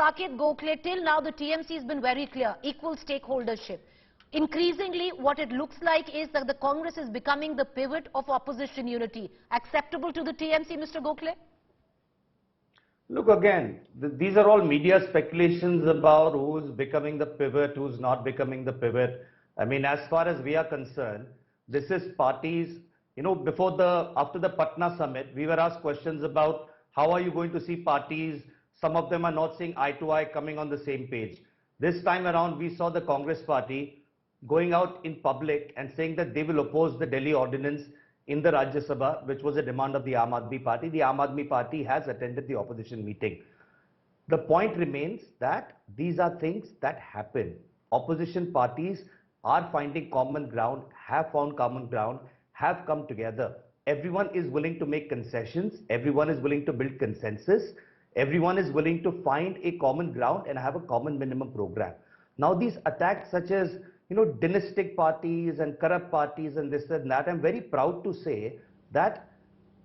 Saket Gokhale, till now the TMC has been very clear, equal stakeholdership. Increasingly, what it looks like is that the Congress is becoming the pivot of opposition unity. Acceptable to the TMC, Mr. Gokhale? Look, again, these are all media speculations about who's becoming the pivot, who's not becoming the pivot. I mean, as far as we are concerned, this is parties, you know, after the Patna summit, we were asked questions about how are you going to see parties. Some of them are not seeing eye to eye, coming on the same page. This time around, we saw the Congress party going out in public and saying that they will oppose the Delhi ordinance in the Rajya Sabha, which was a demand of the Aam Aadmi Party. The Aam Aadmi Party has attended the opposition meeting. The point remains that these are things that happen. Opposition parties are finding common ground, have found common ground, have come together. Everyone is willing to make concessions. Everyone is willing to build consensus. Everyone is willing to find a common ground and have a common minimum program. Now, these attacks such as, you know, dynastic parties and corrupt parties and this and that, I'm very proud to say that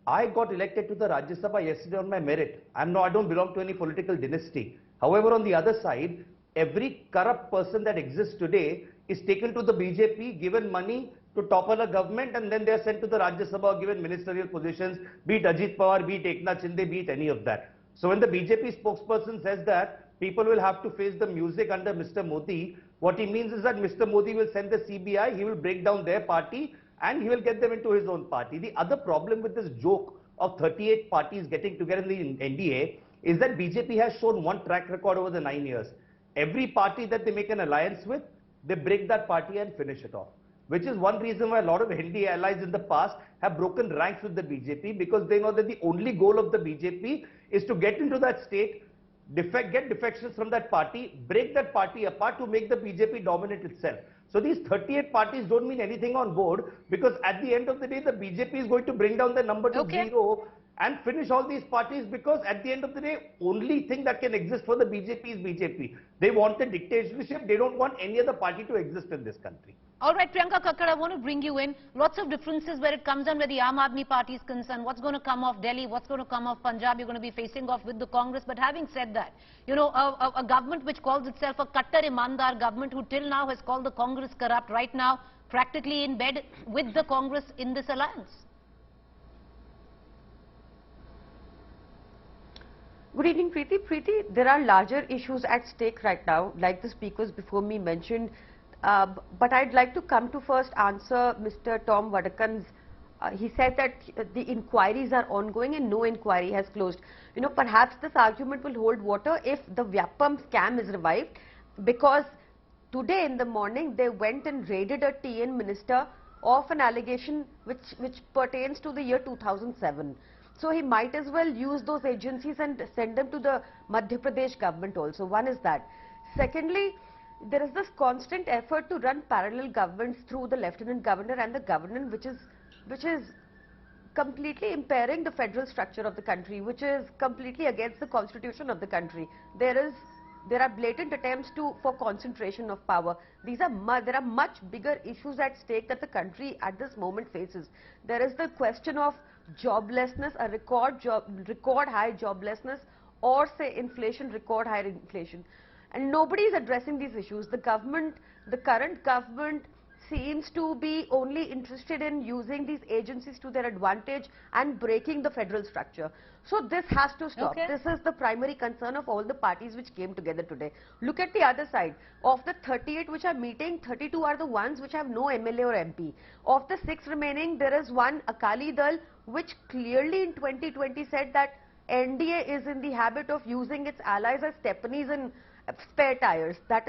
I got elected to the Rajya Sabha yesterday on my merit. I don't belong to any political dynasty. However, on the other side, every corrupt person that exists today is taken to the BJP, given money to topple a government, and then they are sent to the Rajya Sabha, given ministerial positions, be it Ajit Pawar, be it Eknath Shinde, be it any of that. So when the BJP spokesperson says that people will have to face the music under Mr. Modi, what he means is that Mr. Modi will send the CBI, he will break down their party, and he will get them into his own party. The other problem with this joke of 38 parties getting together in the NDA is that BJP has shown one track record over the 9 years. Every party that they make an alliance with, they break that party and finish it off. Which is one reason why a lot of NDA allies in the past have broken ranks with the BJP, because they know that the only goal of the BJP is to get into that state, get defections from that party, break that party apart to make the BJP dominate itself. So these 38 parties don't mean anything on board, because at the end of the day, the BJP is going to bring down the number to zero and finish all these parties, because at the end of the day, only thing that can exist for the BJP is BJP. They want a dictatorship. They don't want any other party to exist in this country. All right, Priyanka, Kakkar, I want to bring you in. Lots of differences where it comes down where the Aam Aadmi Party is concerned. What's going to come off Delhi? What's going to come off Punjab? You're going to be facing off with the Congress. But having said that, you know, a government which calls itself a Kakkar Imandar government, who till now has called the Congress corrupt, right now practically in bed with the Congress in this alliance. Good evening, Preeti. Preeti, there are larger issues at stake right now, like the speakers before me mentioned. But I'd like to come to first answer Mr. Tom Vadakan's. He said that the inquiries are ongoing and no inquiry has closed. You know, perhaps this argument will hold water if the Vyapam scam is revived, because today in the morning they went and raided a TN minister of an allegation which pertains to the year 2007. So he might as well use those agencies and send them to the Madhya Pradesh government also. One is that. Secondly, there is this constant effort to run parallel governments through the Lieutenant Governor and the Governor, which is completely impairing the federal structure of the country, which is completely against the constitution of the country. There are blatant attempts for concentration of power. There are much bigger issues at stake that the country at this moment faces. There is the question of joblessness, a record high joblessness, or say inflation, record high inflation. And nobody is addressing these issues. The current government seems to be only interested in using these agencies to their advantage and breaking the federal structure. So this has to stop. This is the primary concern of all the parties which came together today. Look at the other side. Of the 38 which are meeting, 32 are the ones which have no MLA or MP. Of the 6 remaining, there is one Akali Dal which clearly in 2020 said that NDA is in the habit of using its allies as stepneys and spare tires. That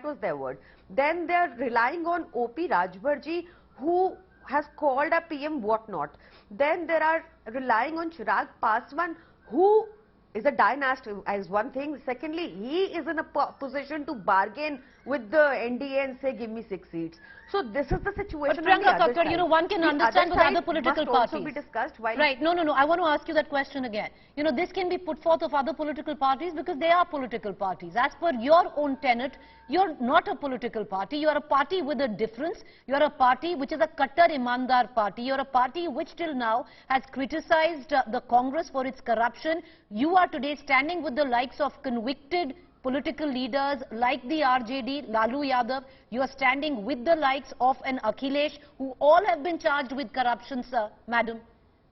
was their word. Then they are relying on OP Rajbharji, who has called a PM whatnot. Then they are relying on Chirag Paswan, who is a dynast as one thing. Secondly, he is in a position to bargain with the NDA and say, give me 6 seats. So this is the situation. But Priyanka Kakkar, you know, one can understand with other political parties. Also be discussed while right. No. I want to ask you that question again. You know, this can be put forth of other political parties because they are political parties. As per your own tenet, you're not a political party. You are a party with a difference. You are a party which is a Kakkar Imandar party. You are a party which till now has criticized the Congress for its corruption. You are today standing with the likes of convicted political leaders like the RJD, Lalu Yadav. You are standing with the likes of an Akhilesh, who all have been charged with corruption, sir, madam.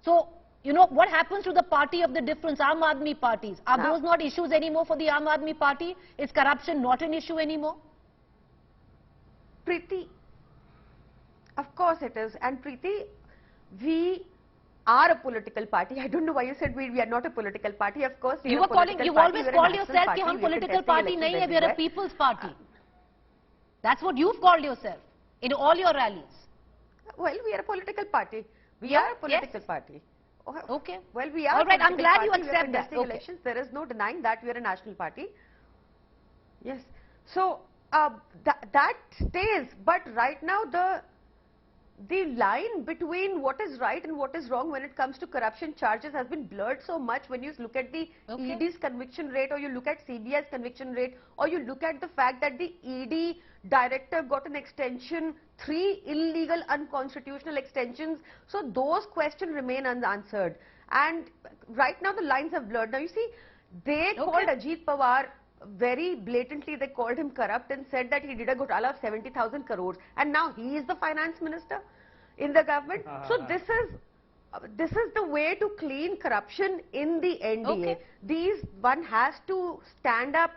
So, you know, what happens to the party of the difference, Aam Aadmi parties? Are those not issues anymore for the Aam Aadmi party? Is corruption not an issue anymore? Preeti, of course it is. And Preeti, we are a political party. I don't know why you said we are not a political party. Of course, we are a political party. You've always called yourself party. कि हम political party नहीं है, we are a people's party. That's what you've called yourself in all your rallies. Well, we are a political party. We are a political party. Okay. Well, we are. All right, I'm glad you accept that. Okay. Elections. There is no denying that we are a national party. Yes. So that stays. But right now the line between what is right and what is wrong when it comes to corruption charges has been blurred so much. When you look at the ED's conviction rate, or you look at CBI's conviction rate, or you look at the fact that the ED director got an extension, 3 illegal unconstitutional extensions. So those questions remain unanswered. And right now the lines have blurred. Now you see, they called Ajit Pawar very blatantly, they called him corrupt and said that he did a ghotala of 70,000 crores. And now he is the finance minister in the government. So this is the way to clean corruption in the NDA. One has to stand up